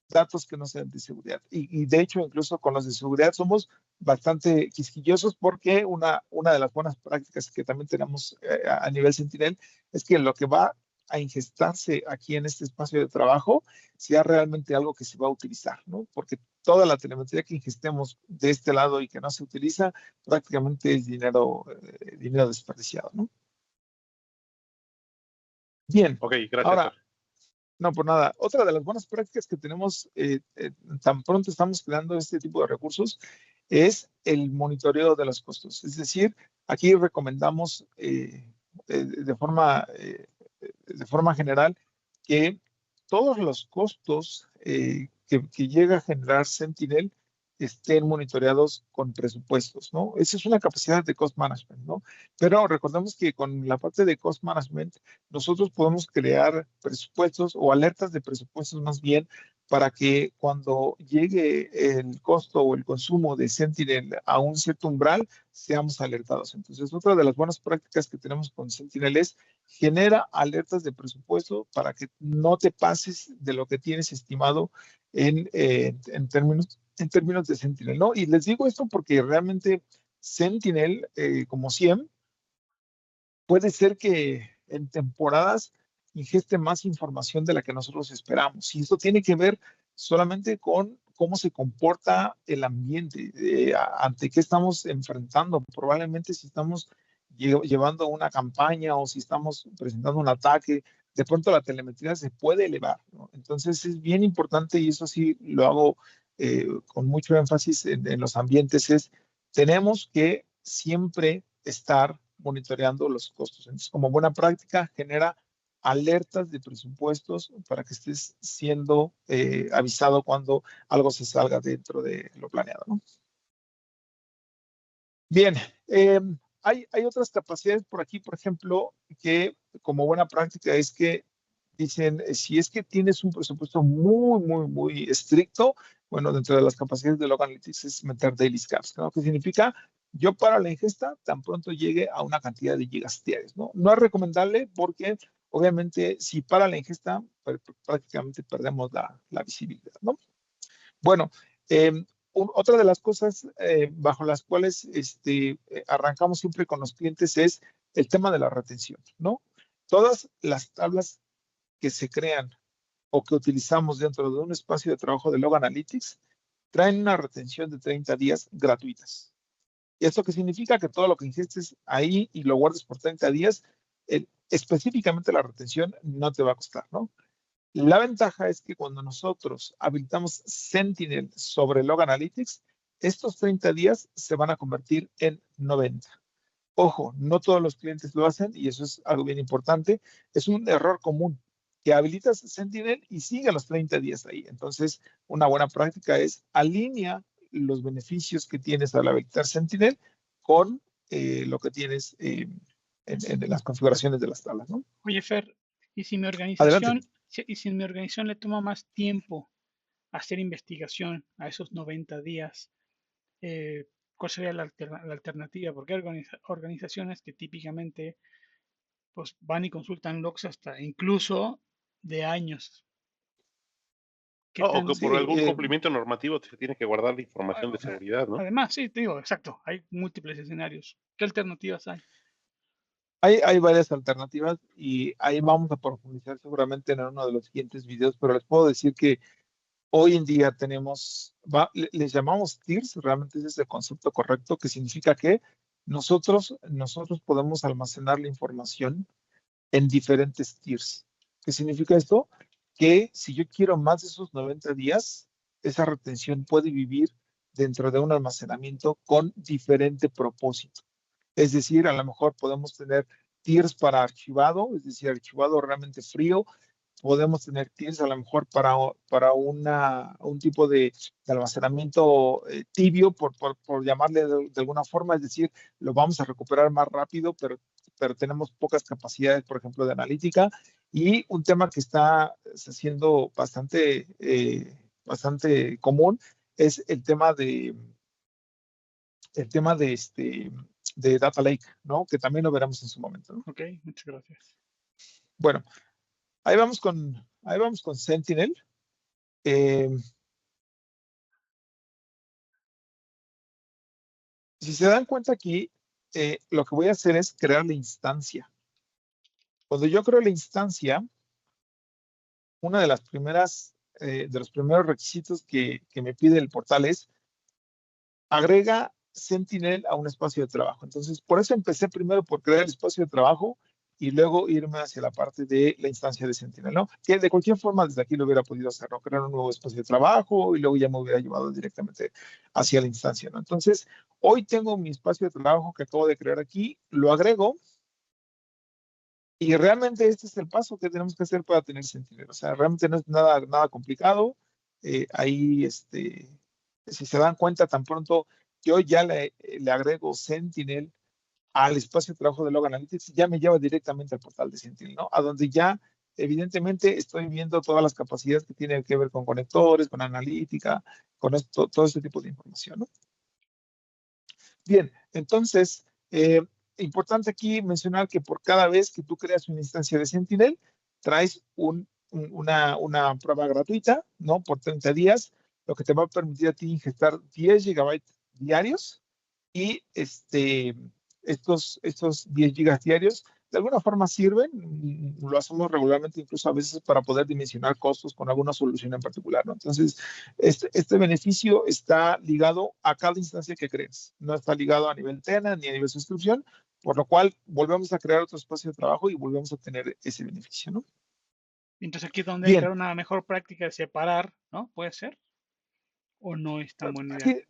datos que no sean de seguridad. Y de hecho, incluso con los de seguridad somos bastante quisquillosos porque una de las buenas prácticas que también tenemos a nivel Sentinel es que lo que va a ingestarse aquí en este espacio de trabajo sea realmente algo que se va a utilizar, ¿no? Porque toda la telemetría que ingestemos de este lado y que no se utiliza prácticamente es dinero desperdiciado, ¿no? Bien, Ok, gracias, ahora, Fer. no, por nada. Otra de las buenas prácticas que tenemos tan pronto estamos creando este tipo de recursos es el monitoreo de los costos. Es decir, aquí recomendamos de forma general que todos los costos que llega a generar Sentinel estén monitoreados con presupuestos, ¿no? Esa es una capacidad de cost management, ¿no? Pero recordemos que con la parte de cost management nosotros podemos crear presupuestos o alertas de presupuestos más bien para que cuando llegue el costo o el consumo de Sentinel a un cierto umbral, seamos alertados. Entonces, otra de las buenas prácticas que tenemos con Sentinel es genera alertas de presupuesto para que no te pases de lo que tienes estimado en términos de Sentinel, ¿no? Y les digo esto porque realmente Sentinel, como SIEM, puede ser que en temporadas ingeste más información de la que nosotros esperamos. Y esto tiene que ver solamente con cómo se comporta el ambiente, ante qué estamos enfrentando. Probablemente si estamos llevando una campaña o si estamos presentando un ataque, de pronto la telemetría se puede elevar, ¿no? Entonces es bien importante, y eso sí lo hago con mucho énfasis en los ambientes, es tenemos que siempre estar monitoreando los costos. Entonces, como buena práctica, genera alertas de presupuestos para que estés siendo avisado cuando algo se salga dentro de lo planeado, ¿no? Bien, hay otras capacidades por aquí, por ejemplo, que como buena práctica es que dicen, si es que tienes un presupuesto muy estricto, bueno, dentro de las capacidades de Log Analytics es meter daily scans, ¿no? ¿Qué significa? Yo para la ingesta tan pronto llegue a una cantidad de gigas diarios, ¿no? No es recomendable porque obviamente si para la ingesta prácticamente perdemos la visibilidad, ¿no? Bueno, otra de las cosas bajo las cuales arrancamos siempre con los clientes es el tema de la retención, ¿no? Todas las tablas que se crean o que utilizamos dentro de un espacio de trabajo de Log Analytics traen una retención de 30 días gratuitas. ¿Y esto qué significa? Que todo lo que ingestes ahí y lo guardes por 30 días, específicamente la retención no te va a costar, ¿no? La ventaja es que cuando nosotros habilitamos Sentinel sobre Log Analytics, estos 30 días se van a convertir en 90. Ojo, no todos los clientes lo hacen y eso es algo bien importante. Es un error común que habilitas Sentinel y sigue los 30 días ahí. Entonces, una buena práctica es alinea los beneficios que tienes al habilitar Sentinel con lo que tienes en las configuraciones de las tablas, ¿no? Oye, Fer, Adelante. y si mi organización le toma más tiempo hacer investigación a esos 90 días, ¿cuál sería la alternativa? Porque hay organizaciones que típicamente pues, van y consultan logs hasta incluso de años. ¿Qué O que tan... por Sí, algún cumplimiento normativo se tiene que guardar la información de seguridad, ¿no? Además, sí, te digo, exacto, hay múltiples escenarios. ¿Qué alternativas hay? hay varias alternativas y ahí vamos a profundizar seguramente en uno de los siguientes videos, pero les puedo decir que hoy en día tenemos, les llamamos tiers, realmente ese es el concepto correcto, que significa que nosotros podemos almacenar la información en diferentes tiers. ¿Qué significa esto? Que si yo quiero más de esos 90 días, esa retención puede vivir dentro de un almacenamiento con diferente propósito. Es decir, a lo mejor podemos tener tiers para archivado, es decir, archivado realmente frío. Podemos tener tiers a lo mejor para un tipo de almacenamiento tibio, por llamarle de alguna forma, es decir, lo vamos a recuperar más rápido, pero tenemos pocas capacidades, por ejemplo, de analítica. Y un tema que está haciendo bastante común es de Data Lake, ¿no? Que también lo veremos en su momento, ¿no? Ok, muchas gracias. Bueno, ahí vamos con Sentinel. Si se dan cuenta aquí, lo que voy a hacer es crear la instancia. Cuando yo creo la instancia, una de los primeros requisitos que me pide el portal es agrega Sentinel a un espacio de trabajo. Entonces, por eso empecé primero por crear el espacio de trabajo y luego irme hacia la parte de la instancia de Sentinel, ¿no? Que de cualquier forma desde aquí lo hubiera podido hacer, ¿no? Crear un nuevo espacio de trabajo y luego ya me hubiera llevado directamente hacia la instancia, ¿no? Entonces, hoy tengo mi espacio de trabajo que acabo de crear aquí, lo agrego y realmente este es el paso que tenemos que hacer para tener Sentinel. O sea, realmente no es nada complicado. Ahí, si se dan cuenta, tan pronto yo ya le agrego Sentinel al espacio de trabajo de Log Analytics, ya me lleva directamente al portal de Sentinel, ¿no? A donde ya, evidentemente, estoy viendo todas las capacidades que tienen que ver con conectores, con analítica, con todo este tipo de información, ¿no? Bien, entonces, importante aquí mencionar que por cada vez que tú creas una instancia de Sentinel, traes una prueba gratuita, ¿no? Por 30 días, lo que te va a permitir a ti ingestar 10 gigabytes diarios y estos 10 gigas diarios de alguna forma sirven, lo hacemos regularmente incluso a veces para poder dimensionar costos con alguna solución en particular, ¿no? Entonces, este beneficio está ligado a cada instancia que crees, no está ligado a nivel tenant ni a nivel suscripción, por lo cual volvemos a crear otro espacio de trabajo y volvemos a tener ese beneficio, ¿no? Entonces aquí es donde hay que Bien, dar una mejor práctica de separar, ¿no? ¿Puede ser? ¿O no es tan buena idea? aquí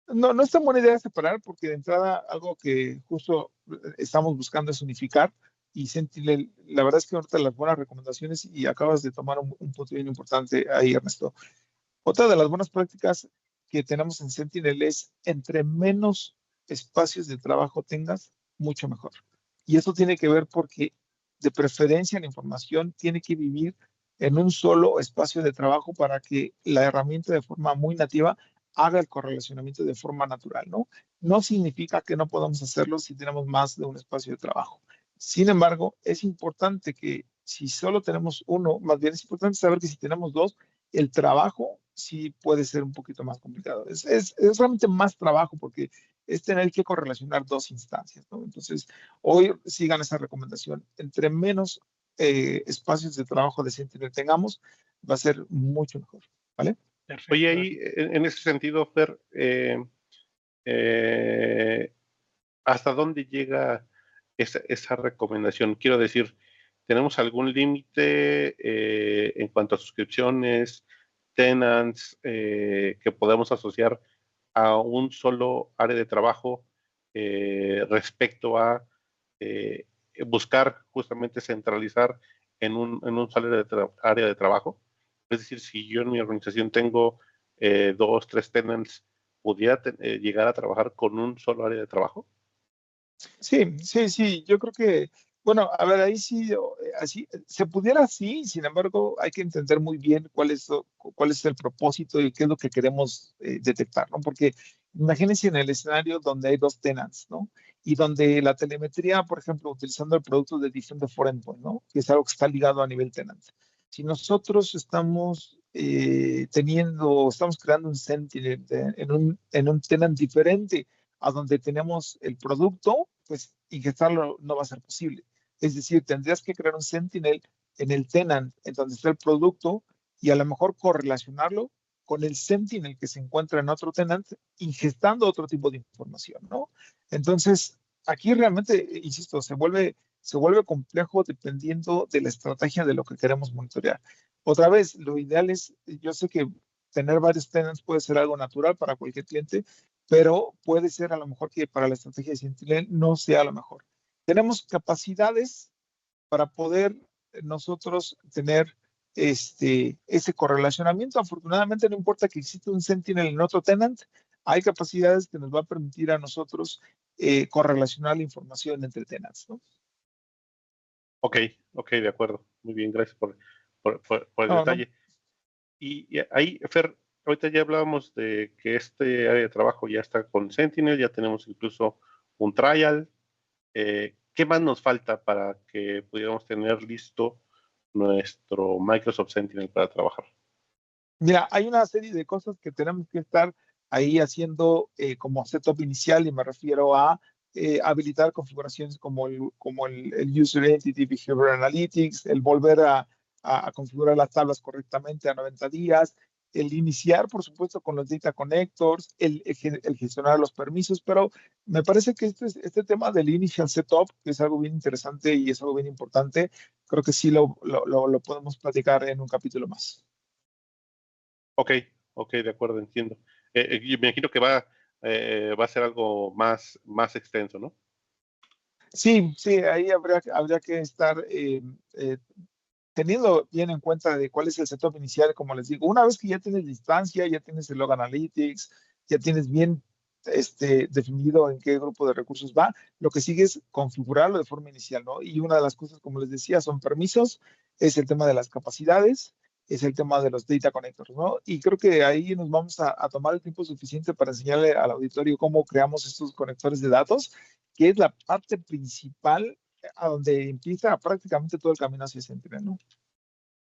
no es tan buena idea separar porque de entrada algo que justo estamos buscando es unificar y Sentinel, la verdad es que ahorita las buenas recomendaciones y acabas de tomar un punto bien importante ahí, Ernesto. Otra de las buenas prácticas que tenemos en Sentinel es entre menos espacios de trabajo tengas, mucho mejor. Y eso tiene que ver porque de preferencia la información tiene que vivir en un solo espacio de trabajo para que la herramienta de forma muy nativa haga el correlacionamiento de forma natural, ¿no? No significa que no podamos hacerlo si tenemos más de un espacio de trabajo. Sin embargo, es importante que si solo tenemos uno, más bien es importante saber que si tenemos dos, el trabajo sí puede ser un poquito más complicado. Es realmente más trabajo porque es tener que correlacionar dos instancias, ¿no? Entonces, hoy sigan esa recomendación. Entre menos espacios de trabajo de Sentinel tengamos, va a ser mucho mejor, ¿vale? Perfecto. Oye, ahí, en ese sentido, Fer, ¿hasta dónde llega esa recomendación? Quiero decir, ¿tenemos algún límite en cuanto a suscripciones, tenants, que podemos asociar a un solo área de trabajo respecto a buscar justamente centralizar en un solo área de trabajo? Es decir, si yo en mi organización tengo 2, 3 tenants, ¿pudiera llegar a trabajar con un solo área de trabajo? Sí, yo creo que, bueno, a ver, ahí sí, así, se pudiera así, sin embargo, hay que entender muy bien cuál es el propósito y qué es lo que queremos detectar, ¿no? Porque imagínense en el escenario donde hay dos tenants, ¿no? Y donde la telemetría, por ejemplo, utilizando el producto de Defender for Endpoint, ¿no? Que es algo que está ligado a nivel tenant. Si nosotros estamos estamos creando un Sentinel en un tenant diferente, a donde tenemos el producto, pues ingestarlo no va a ser posible. Es decir, tendrías que crear un Sentinel en el tenant, en donde está el producto, y a lo mejor correlacionarlo con el Sentinel que se encuentra en otro tenant, ingestando otro tipo de información, ¿no? Entonces, aquí realmente, insisto, se vuelve complejo dependiendo de la estrategia de lo que queremos monitorear. Otra vez, lo ideal es, yo sé que tener varios tenants puede ser algo natural para cualquier cliente, pero puede ser a lo mejor que para la estrategia de Sentinel no sea lo mejor. tenemos capacidades para poder nosotros tener ese correlacionamiento. Afortunadamente, no importa que exista un Sentinel en otro tenant, hay capacidades que nos va a permitir a nosotros correlacionar la información entre tenants, ¿no? Ok, de acuerdo. Muy bien, gracias por el No, no. detalle. Y ahí, Fer, ahorita ya hablábamos de que este área de trabajo ya está con Sentinel, ya tenemos incluso un trial. ¿Qué más nos falta para que pudiéramos tener listo nuestro Microsoft Sentinel para trabajar? Mira, hay una serie de cosas que tenemos que estar ahí haciendo como setup inicial, y me refiero a habilitar configuraciones como el User Entity Behavior Analytics, el volver a configurar las tablas correctamente a 90 días, el iniciar, por supuesto, con los data connectors, el gestionar los permisos, pero me parece que este tema del initial setup, que es algo bien interesante y es algo bien importante, creo que sí lo podemos platicar en un capítulo más. Ok, de acuerdo, entiendo. Y me imagino que va a ser algo más extenso, ¿no? Sí, sí, ahí habría que estar eh, teniendo bien en cuenta de cuál es el setup inicial, como les digo. Una vez que ya tienes distancia, ya tienes el log analytics, ya tienes bien definido en qué grupo de recursos va, lo que sigue es configurarlo de forma inicial, ¿no? Y una de las cosas, como les decía, son permisos, es el tema de las capacidades, es el tema de los data connectors, ¿no? Y creo que ahí nos vamos a tomar el tiempo suficiente para enseñarle al auditorio cómo creamos estos conectores de datos, que es la parte principal a donde empieza prácticamente todo el camino hacia Sentinel, ¿no?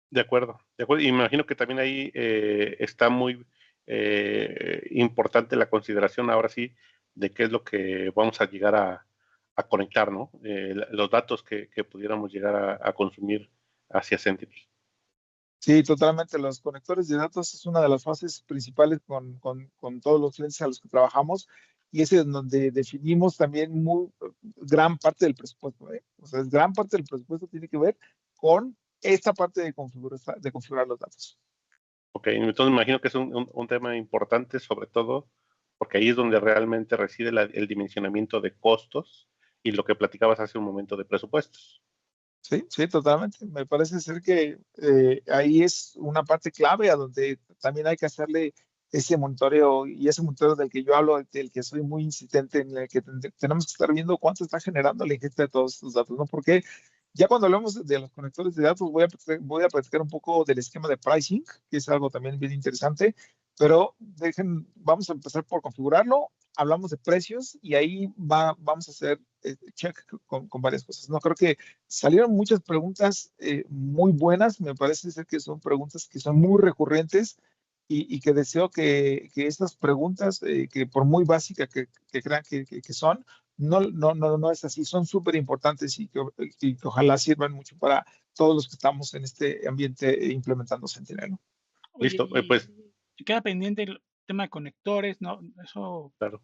De acuerdo, de acuerdo. Y me imagino que también ahí está muy importante la consideración ahora sí de qué es lo que vamos a llegar a conectar, ¿no? Los datos que pudiéramos llegar a consumir hacia Sentinel. Sí, totalmente. Los conectores de datos es una de las fases principales con todos los clientes a los que trabajamos, y es en donde definimos también gran parte del presupuesto, ¿eh? O sea, gran parte del presupuesto tiene que ver con esta parte de configurar los datos. Ok, entonces me imagino que es un tema importante, sobre todo porque ahí es donde realmente reside el dimensionamiento de costos y lo que platicabas hace un momento de presupuestos. Sí, sí, totalmente. Me parece ser que ahí es una parte clave a donde también hay que hacerle ese monitoreo, y ese monitoreo del que yo hablo, del que soy muy insistente, en el que tenemos que estar viendo cuánto está generando la ingesta de todos estos datos, ¿no? Porque ya cuando hablamos de los conectores de datos, voy a platicar un poco del esquema de pricing, que es algo también bien interesante, pero vamos a empezar por configurarlo, hablamos de precios, y ahí vamos a hacer check con varias cosas, ¿no? Creo que salieron muchas preguntas muy buenas. Me parece ser que son preguntas que son muy recurrentes, y que deseo que estas preguntas, que por muy básicas que crean que son, no es así. Son súper importantes, y que ojalá sirvan mucho para todos los que estamos en este ambiente implementando Sentinel, ¿no? Oye, Listo, pues y queda pendiente el tema de conectores, ¿no? Eso, claro.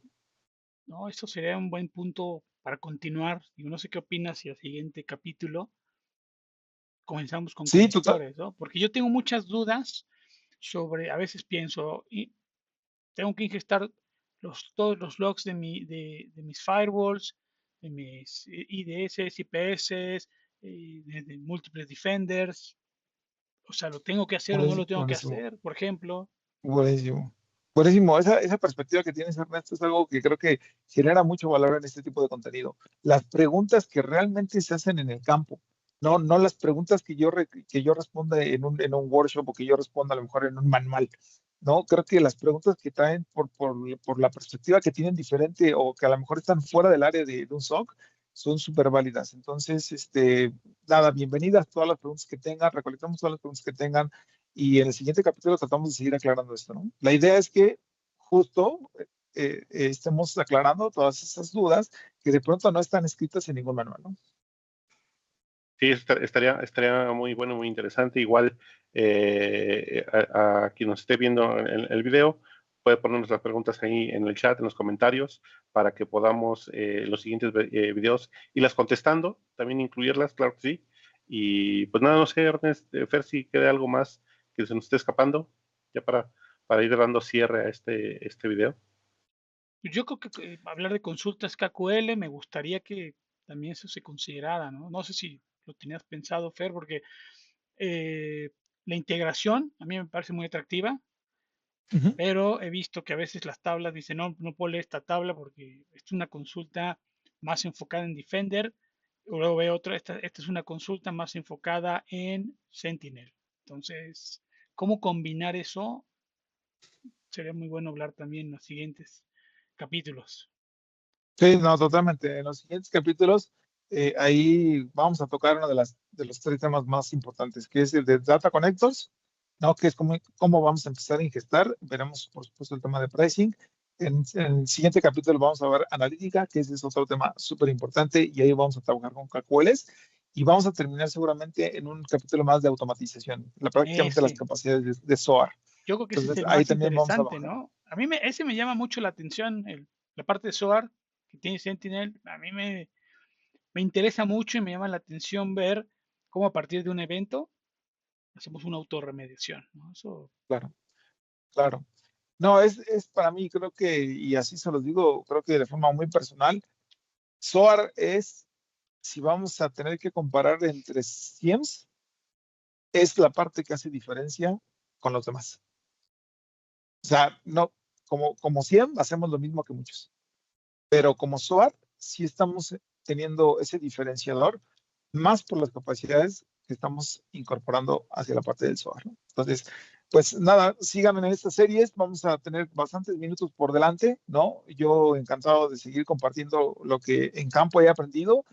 ¿no? Eso sería un buen punto para continuar. Digo, no sé qué opinas si al siguiente capítulo comenzamos con Sí, total. conectores, ¿no? Porque yo tengo muchas dudas sobre, a veces pienso, y tengo que ingestar todos los logs de mis firewalls, de mis IDS, IPS, de múltiples defenders. O sea, ¿lo tengo que hacer o no lo Buenísimo, tengo que buenísimo. hacer? Por ejemplo. Buenísimo. Buenísimo. Esa perspectiva que tienes, Ernesto, es algo que creo que genera mucho valor en este tipo de contenido. Las preguntas que realmente se hacen en el campo, no las preguntas que yo responda en un workshop, o que yo responda a lo mejor en un manual. No, creo que las preguntas que traen por la perspectiva que tienen diferente, o que a lo mejor están fuera del área de un SOC, son súper válidas. Entonces, nada, bienvenidas todas las preguntas que tengan, recolectamos todas las preguntas que tengan, y en el siguiente capítulo tratamos de seguir aclarando esto, ¿no? La idea es que justo estemos aclarando todas esas dudas que de pronto no están escritas en ningún manual, ¿no? Sí, estaría muy bueno, muy interesante. Igual, a quien nos esté viendo el video, puede ponernos las preguntas ahí en el chat, en los comentarios, para que podamos los siguientes videos irlas contestando, también incluirlas, claro que sí. Y pues nada, no sé, Ernest, Fer, si queda algo más que se nos esté escapando, ya para ir dando cierre a este video. Yo creo que hablar de consultas KQL, me gustaría que también eso se considerara, ¿no? No sé si lo tenías pensado, Fer, porque eh, la integración a mí me parece muy atractiva, Ujú. pero he visto que a veces las tablas dicen, no, no puedo leer esta tabla porque es una consulta más enfocada en Defender, o luego veo otra, esta es una consulta más enfocada en Sentinel. Entonces, ¿cómo combinar eso? Sería muy bueno hablar también en los siguientes capítulos. Sí, no, totalmente. En los siguientes capítulos, ahí vamos a tocar uno de los tres temas más importantes, que es el de Data Connectors, ¿no? Que es cómo vamos a empezar a ingestar. Veremos, por supuesto, el tema de pricing. En el siguiente capítulo vamos a ver analítica, que ese es otro tema súper importante, y ahí vamos a trabajar con KQLs. Y vamos a terminar seguramente en un capítulo más de automatización, prácticamente las Ese, capacidades de SOAR. yo creo que ese es Entonces, el ahí más también vamos a interesante, bajar. ¿no? A mí ese me llama mucho la atención, la parte de SOAR que tiene Sentinel. A mí me interesa mucho y me llama la atención ver cómo a partir de un evento hacemos una autorremediación, ¿no? Eso, Claro, claro. No, es para mí, creo que, y así se los digo, creo que de forma muy personal, SOAR es, si vamos a tener que comparar entre SIEMs, es la parte que hace diferencia con los demás. O sea, no, como SIEM hacemos lo mismo que muchos, pero como SOAR sí estamos teniendo ese diferenciador más por las capacidades que estamos incorporando hacia la parte del SOAR, ¿no? Entonces, pues nada, síganme en estas series, vamos a tener bastantes minutos por delante, ¿no? Yo encantado de seguir compartiendo lo que en campo he aprendido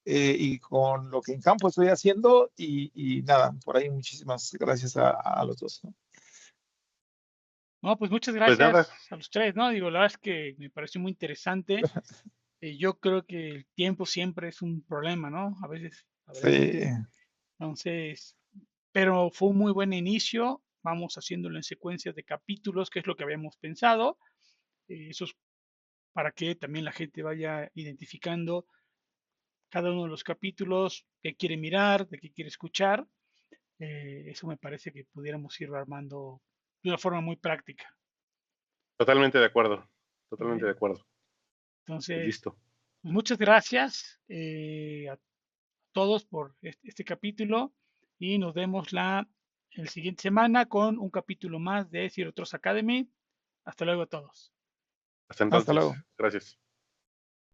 y con lo que en campo estoy haciendo y nada, por ahí muchísimas gracias a los dos, ¿no? no, pues muchas Pues nada, gracias a los tres, ¿no? Digo, la verdad es que me pareció muy interesante. Yo creo que el tiempo siempre es un problema, ¿no? A veces. Sí, Entonces, pero fue un muy buen inicio. Vamos haciéndolo en secuencias de capítulos, que es lo que habíamos pensado. Eso es para que también la gente vaya identificando cada uno de los capítulos, qué quiere mirar, de qué quiere escuchar. Eso me parece que pudiéramos ir armando de una forma muy práctica. totalmente de acuerdo. Muy Totalmente de bien. acuerdo. Pues Entonces, listo. pues muchas gracias a todos por este capítulo y nos vemos el siguiente semana con un capítulo más de Zero Trust Academy. Hasta luego a todos. Hasta hasta entonces. luego. Gracias.